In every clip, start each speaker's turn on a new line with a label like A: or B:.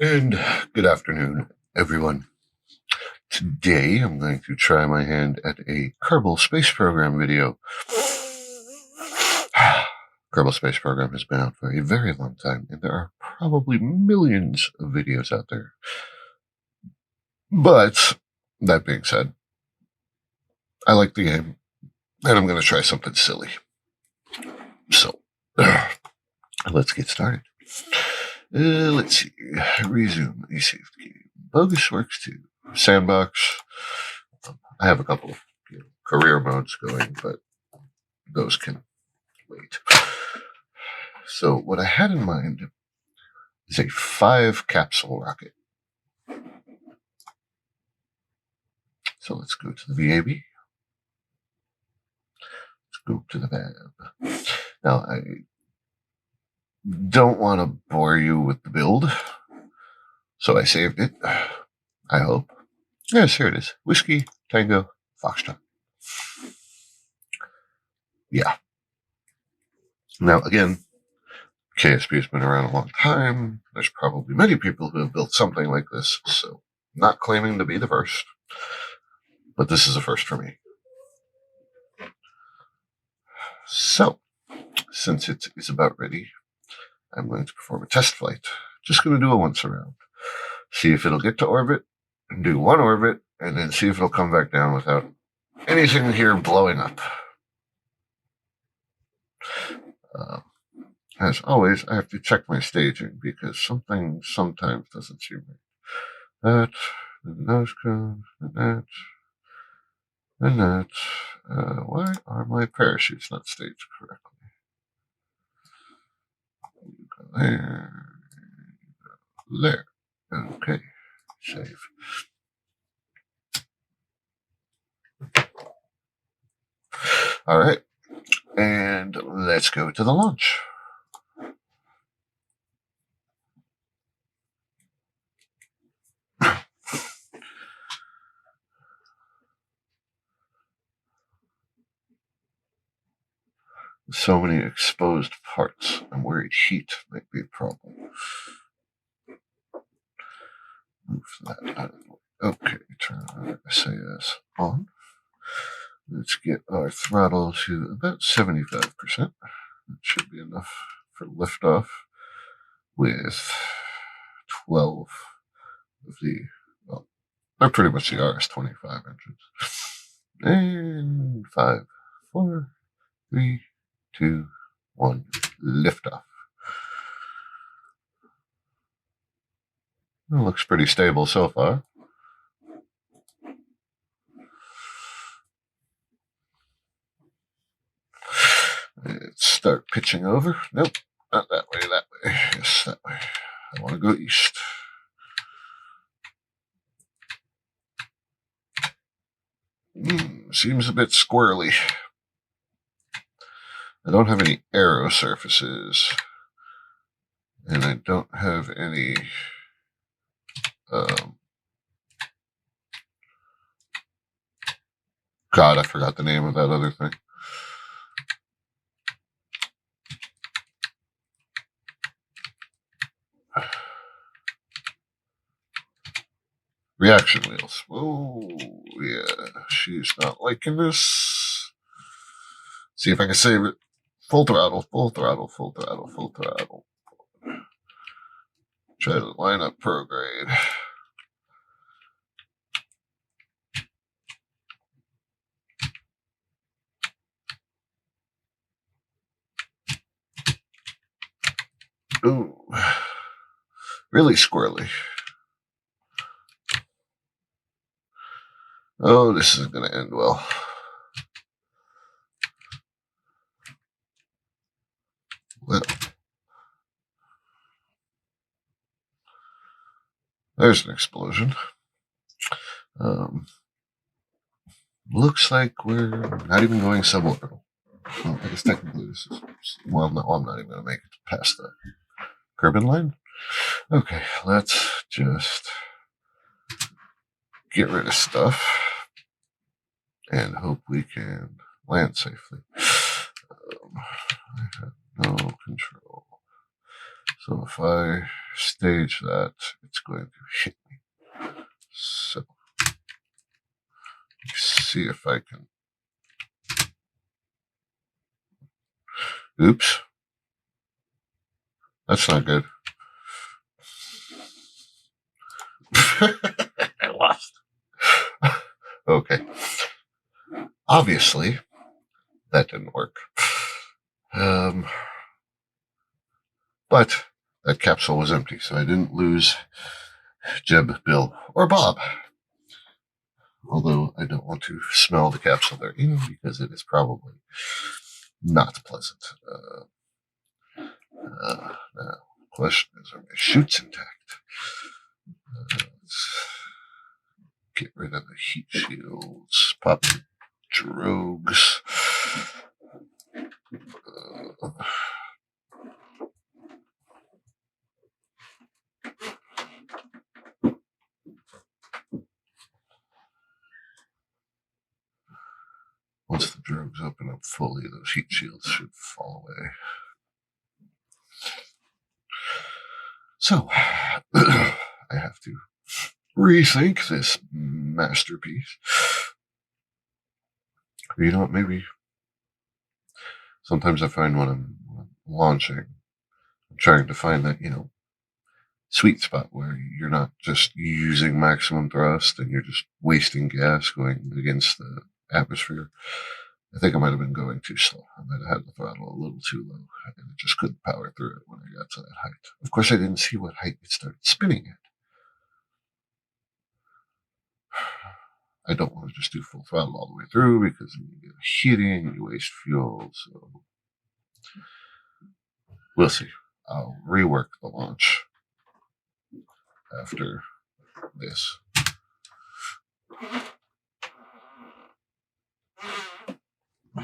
A: And good afternoon, everyone. Today I'm going to try my hand at a Kerbal Space Program video. Kerbal Space Program has been out for a very long time, and there are probably millions of videos out there. But, that being said, I like the game, and I'm going to try something silly. So, let's get started. Let's see. Resume a saved game. Bogus works too. Sandbox. I have a couple of career modes going, but those can wait. So what I had in mind is a 5-capsule rocket. So let's go to the VAB. Let's go to the VAB. Now, I don't want to bore you with the build, so I saved it. I hope. Yes, here it is. Whiskey, Tango, Foxtrot. Yeah. Now, again, KSP has been around a long time. There's probably many people who have built something like this, so not claiming to be the first, but this is a first for me. So, since it is about ready, I'm going to perform a test flight. Just going to do a once around. See if it'll get to orbit, and do one orbit, and then see if it'll come back down without anything here blowing up. As always, I have to check my staging because something sometimes doesn't seem right. That, and the nose cone, and that, and that. Why are my parachutes not staged correctly? There. Okay. Save. All right. And let's go to the launch. So many exposed parts. I'm worried heat might be a problem. Move that out of the way. Okay, turn our SAS on. Let's get our throttle to about 75%. That should be enough for liftoff with 12 of the, well, they're pretty much the RS-25 engines. And 5, 4, 3, 2, 1, liftoff. It looks pretty stable so far. Let's start pitching over. Nope, not that way, that way. Yes, that way. I want to go east. Seems a bit squirrely. I don't have any aero surfaces. And I don't have any God, I forgot the name of that other thing. Reaction wheels. Oh, yeah. She's not liking this. See if I can save it. Full throttle, full throttle, full throttle, full throttle. Try to line up prograde. Ooh. Really squirrely. Oh, this isn't going to end well. Well, there's an explosion. Looks like we're not even going suborbital. Well, I guess technically this is... Well, no, I'm not even going to make it past the Kerbal line. Okay, let's just get rid of stuff and hope we can land safely. I have no control. So So if I stage that, it's going to hit me. So let's see if I can. Oops. That's not good. I lost. Okay. Obviously, that didn't work. But that capsule was empty, so I didn't lose Jeb, Bill, or Bob. Although I don't want to smell the capsule they're in because it is probably not pleasant. Now, the question is, are my chutes intact? Let's get rid of the heat shields, pop the drogues. Once the drogues open up fully, those heat shields should fall away. So, I have to rethink this masterpiece. You know what, maybe sometimes I find when I'm launching, I'm trying to find that, sweet spot where you're not just using maximum thrust and you're just wasting gas going against the atmosphere. I think I might have been going too slow. I might have had the throttle a little too low, and I just couldn't power through it when I got to that height. Of course, I didn't see what height it started spinning at. I don't want to just do full throttle all the way through because then you get heating and you waste fuel. So we'll see. I'll rework the launch after this. I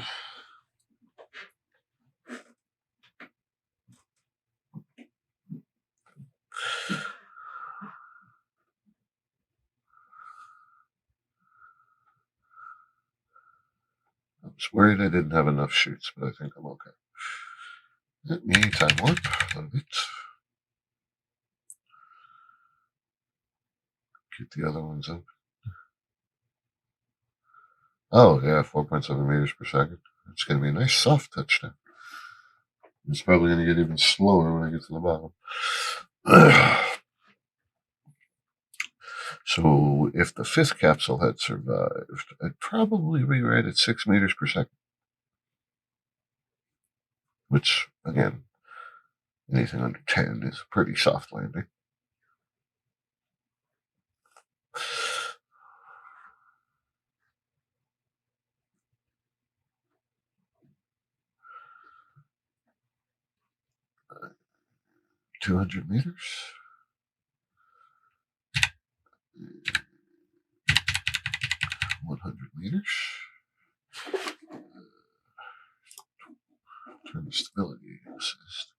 A: was worried I didn't have enough chutes, but I think I'm okay. Let me time warp a little bit. Get the other ones up. Oh, yeah, 4.7 meters per second. It's going to be a nice soft touchdown. It's probably going to get even slower when I get to the bottom. So if the fifth capsule had survived, I'd probably be right at 6 meters per second. Which, again, anything under 10 is a pretty soft landing. Uh, 200 meters. 100 meters. Turn the stability assist.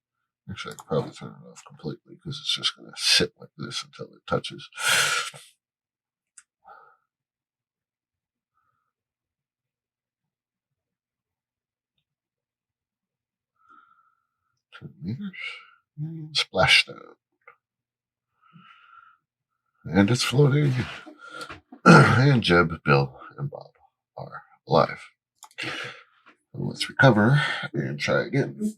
A: Actually, I could probably turn it off completely because it's just going to sit like this until it touches. 2 meters. And splashdown. And it's floating. And Jeb, Bill, and Bob are alive. So let's recover and try again.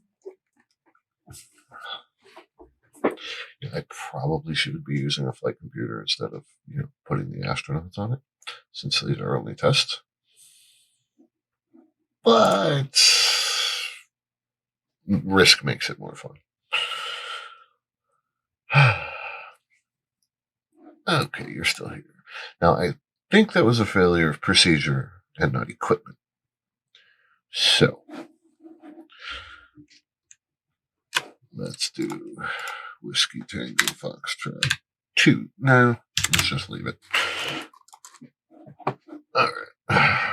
A: I probably should be using a flight computer instead of putting the astronauts on it, since these are only tests. But risk makes it more fun. Okay, you're still here. Now, I think that was a failure of procedure and not equipment. So, let's do Whiskey Tango Foxtrot 2. No, let's just leave it. All right.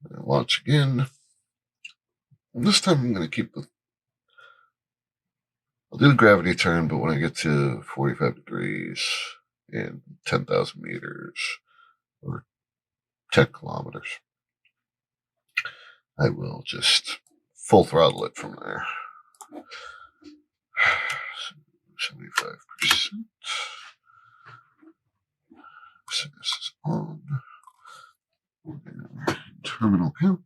A: Launch again. This time I'm going to keep I'll do the gravity turn, but when I get to 45 degrees and 10,000 meters or 10 kilometers, I will just full throttle it from there. terminal count.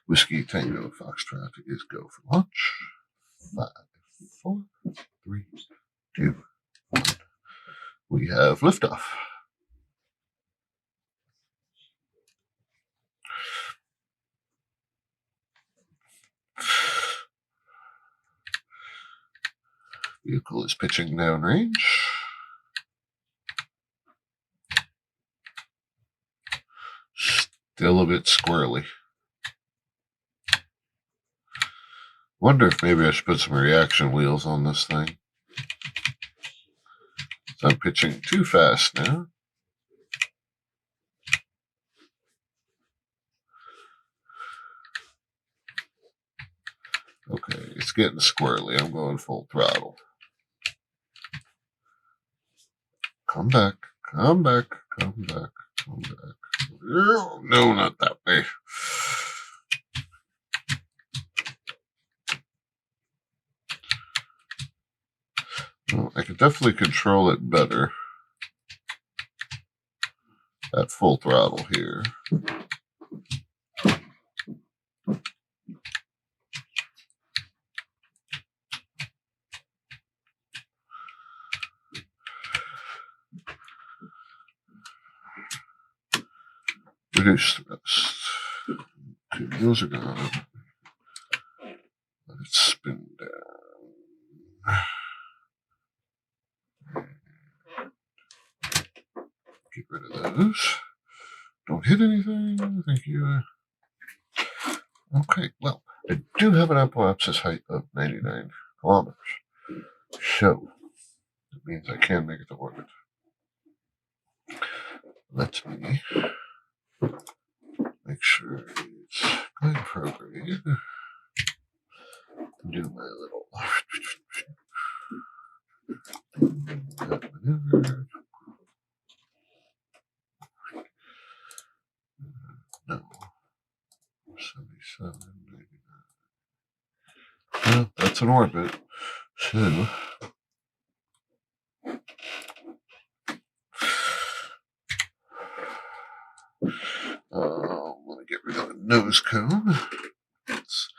A: Whiskey Tango Foxtrot is go for launch. 5, 4, 3, 2, 1. We have liftoff. Vehicle is pitching downrange. Still a bit squirrely. Wonder if maybe I should put some reaction wheels on this thing. So I'm pitching too fast now. Okay, it's getting squirrely. I'm going full throttle. Come back, come back, come back, come back. No, not that way. Well, I could definitely control it better at full throttle here. Reduce thrust. Okay, those are gone. Let it spin down. Get rid of those. Don't hit anything. Thank you. Okay, well, I do have an apoapsis height of 99 kilometers. So, it means I can make it to orbit. Let me make sure it's going prograde. Do my little maneuver. No. 77, 99. Well, that's an orbit. So, let me get rid of the nose cone. It's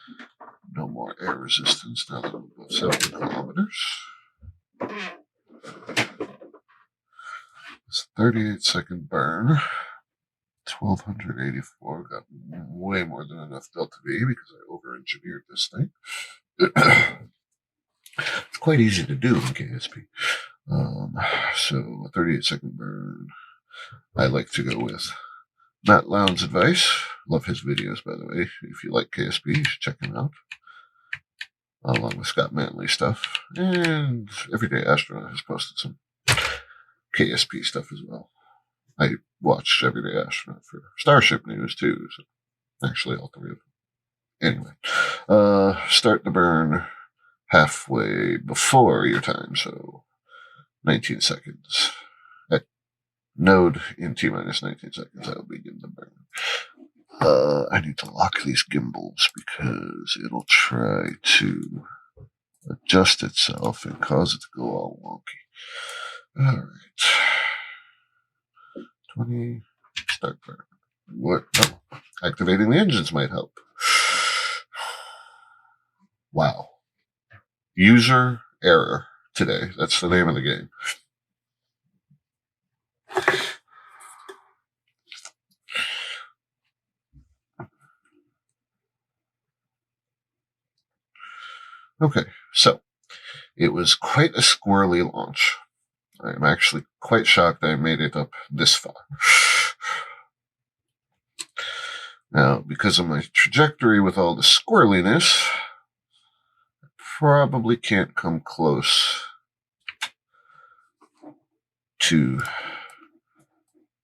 A: no more air resistance now that I'm above 7 kilometers. It's a 38-second burn. 1284. Got way more than enough delta V because I over-engineered this thing. It's quite easy to do in KSP. So a 38-second burn. I like to go with Matt Lowndes' advice. Love his videos, by the way. If you like KSP, you should check him out. Along with Scott Manley stuff. And Everyday Astronaut has posted some KSP stuff as well. I watch Everyday Astronaut for Starship News too. So actually, all three of them. Anyway, start the burn halfway before your time, so 19 seconds. At node in T-minus 19 seconds, I'll begin the burn. I need to lock these gimbals because it'll try to adjust itself and cause it to go all wonky. All right. 20, start burn. What? Oh, activating the engines might help. Wow. User error today. That's the name of the game. Okay, so it was quite a squirrely launch. I'm actually quite shocked I made it up this far. Now, because of my trajectory with all the squirreliness, I probably can't come close to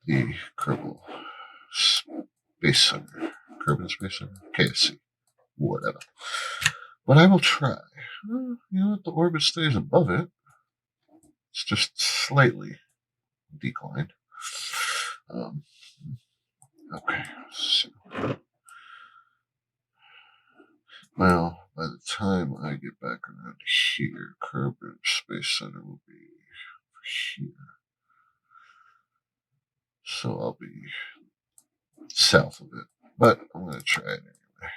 A: the Kerbal Space Center. Kerbal Space Center? KSC. Whatever. But I will try. Well, you know what? The orbit stays above it. It's just slightly declined. Okay. So, well, by the time I get back around here, Kerbal Space Center will be here. So I'll be south of it. but I'm going to try it anyway.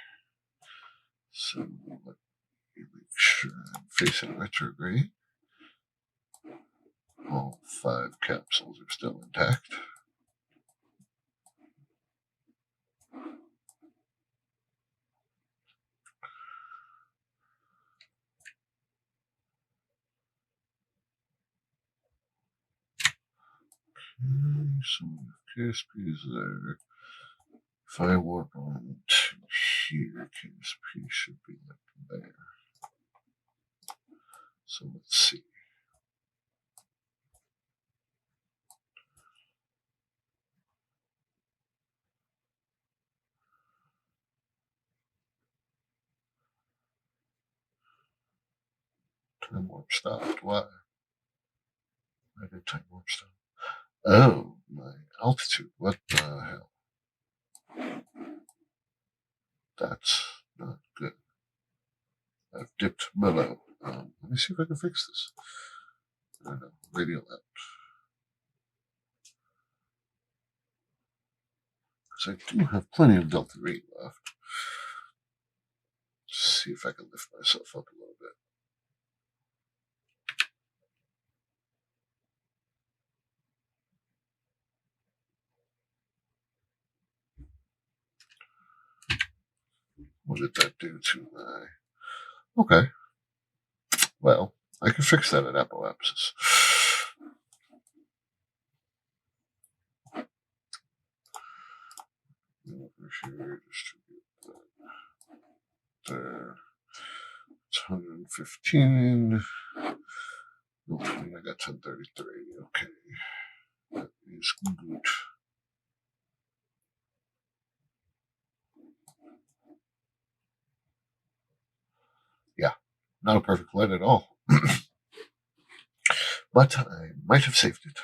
A: So let me make sure I'm facing retrograde. All 5 capsules are still intact. Okay, so KSP is there. If I warp on to here, KSP should be like there. So let's see. Time warp stopped. Why? Why did time warp stop? Oh, my altitude. What the hell? That's not good. I've dipped below. Let me see if I can fix this. I don't know. Radial out. Because I do have plenty of delta rate left. See if I can lift myself up a little bit. What did that do to my... Okay. Well, I can fix that at apoapsis. Over here, distribute that there. It's 115. I got 1033. Okay. That is good. Yeah. Not a perfect flight at all. But I might have saved it.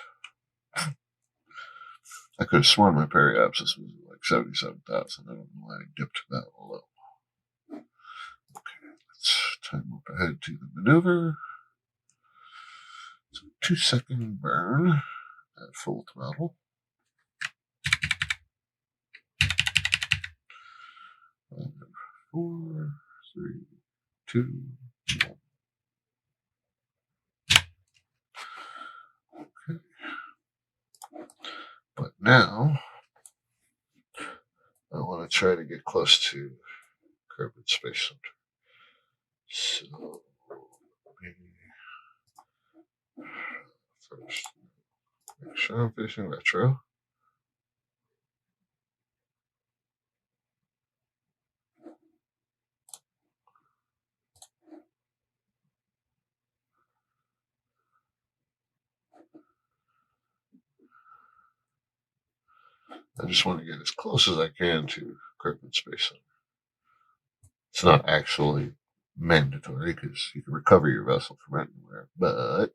A: I could have sworn my periapsis was like 77,000. I don't know why I dipped that low. Okay, let's time up ahead to the maneuver. So 2-second burn at full throttle. 4, 3, 2, 1. Okay. But now I want to try to get close to Kerbal Space Center. So first, make sure I'm facing retro. I just want to get as close as I can to Kerbal Space Center. It's not actually mandatory because you can recover your vessel from anywhere, but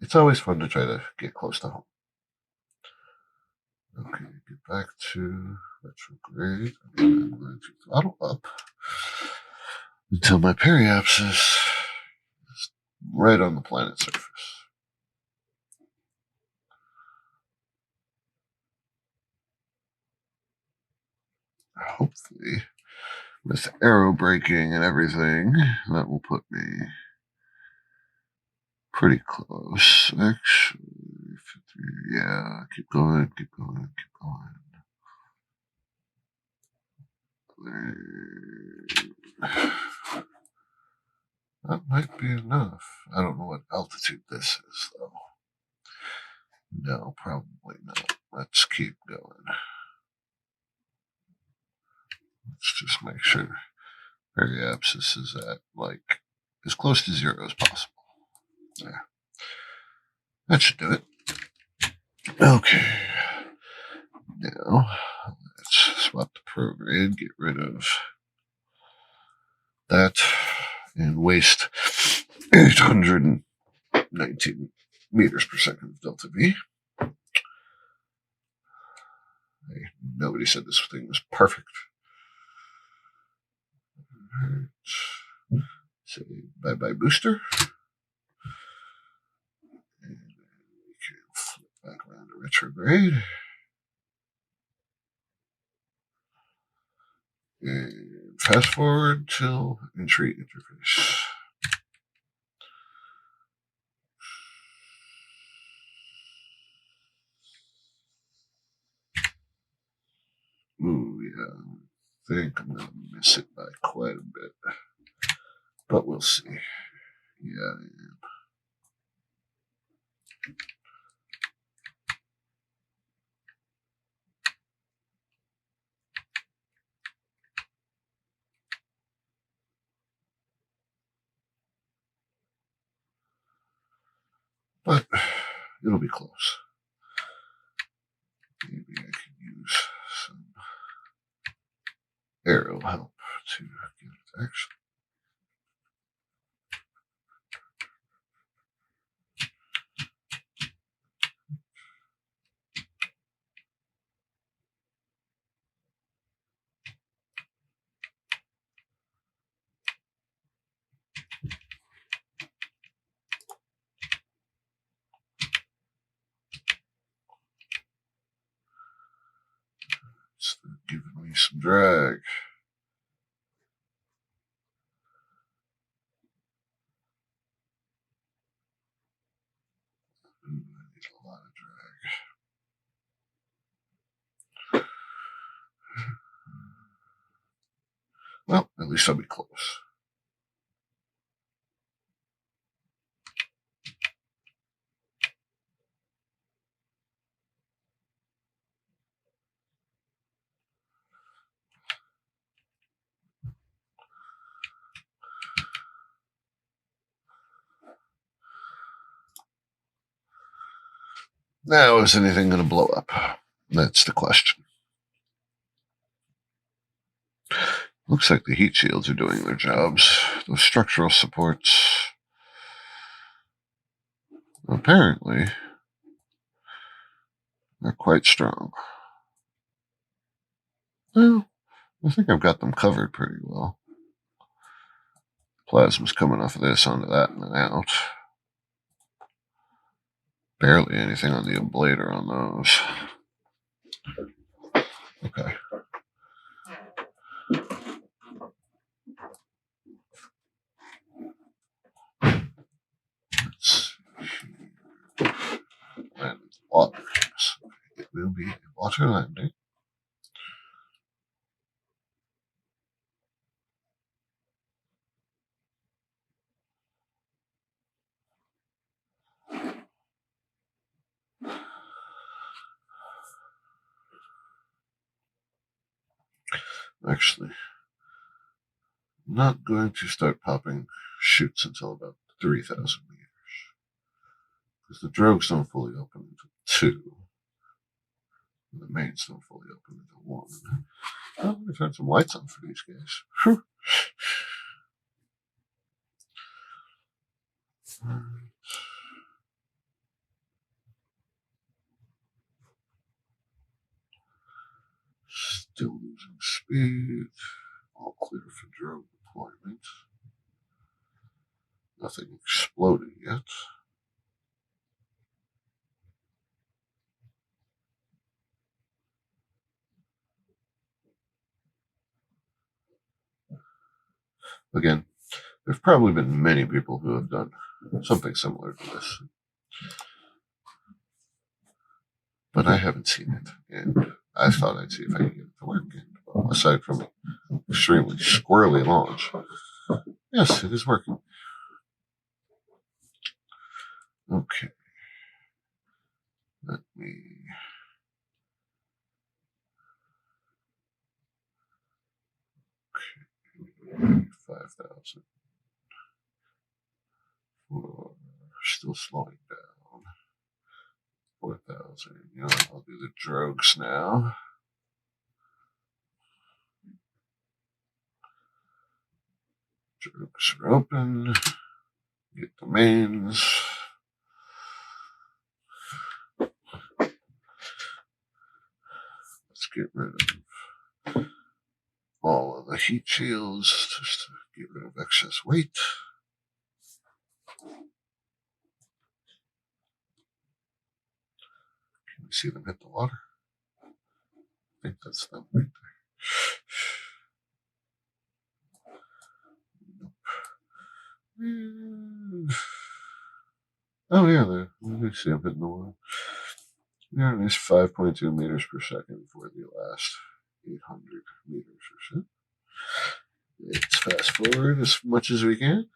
A: it's always fun to try to get close to home. Okay, get back to retrograde. I'm going to throttle up until my periapsis is right on the planet's surface. Hopefully, with aero braking and everything, that will put me pretty close. Actually, yeah, keep going, keep going, keep going. That might be enough. I don't know what altitude this is, though. No, probably not. Let's keep going. Let's just make sure periapsis is at, like, as close to 0 as possible. There. That should do it. Okay. Now, let's swap the prograde, get rid of that, and waste 819 meters per second of delta V. Hey, nobody said this thing was perfect. Right. Say bye-bye booster. And we can flip back around to retrograde. And fast forward till entry interface. Ooh, yeah. I think I'm going to miss it by quite a bit. But we'll see. Yeah, but it'll be close. Maybe I can use some arrow help to get it actually. It's giving me some drag. Ooh, I need a lot of drag. Well, at least I'll be close. Now, is anything going to blow up? That's the question. Looks like the heat shields are doing their jobs. Those structural supports, apparently, are quite strong. Well, I think I've got them covered pretty well. Plasma's coming off of this onto that and then out. Barely anything on the ablator on those. Okay. Let's land water. It will be a water landing. Actually, I'm not going to start popping chutes until about 3,000 meters. Because the drogues don't fully open until 2. And the mains don't fully open until 1. Oh, we've had some lights on for these guys. Whew. Still losing speed. All clear for drogue deployment. Nothing exploded yet. Again, there's probably been many people who have done something similar to this. But I haven't seen it. And I thought I'd see if I can get it to work. And aside from an extremely squirrely launch, yes, it is working. Okay. Let me... Okay. 5,000. Still slowing down. 4,000. You know, I'll do the drogues now. Drogues are open. Get the mains. Let's get rid of all of the heat shields just to get rid of excess weight. We see them hit the water. I think that's them right there. Oh, yeah, we see them hitting the water. Yeah, it's 5.2 meters per second for the last 800 meters or so. Let's fast forward as much as we can.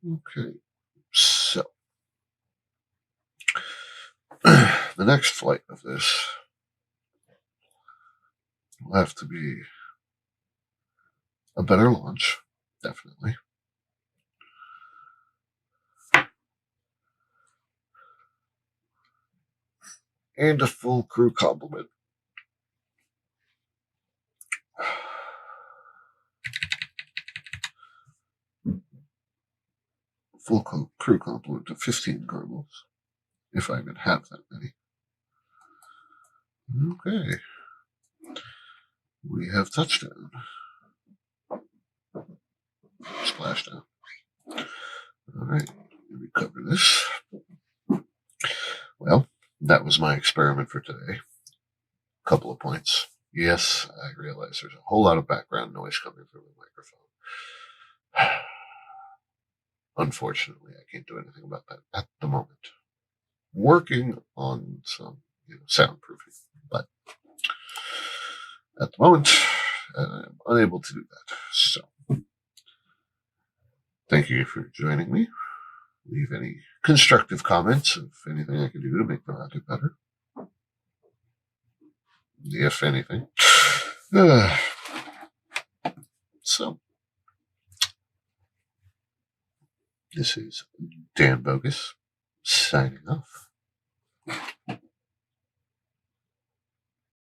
A: Okay, so the next flight of this will have to be a better launch, definitely. And a full crew complement. Full crew complement of 15 Kerbals, if I even have that many. Okay. We have touchdown. Splashdown. All right. Let me cover this. Well, that was my experiment for today. Couple of points. Yes, I realize there's a whole lot of background noise coming from the microphone. Unfortunately, I can't do anything about that at the moment. Working on some soundproofing, but at the moment, I'm unable to do that. So, thank you for joining me. Leave any constructive comments of anything I can do to make the rocket better. If anything. So, this is Dan Bogus signing off.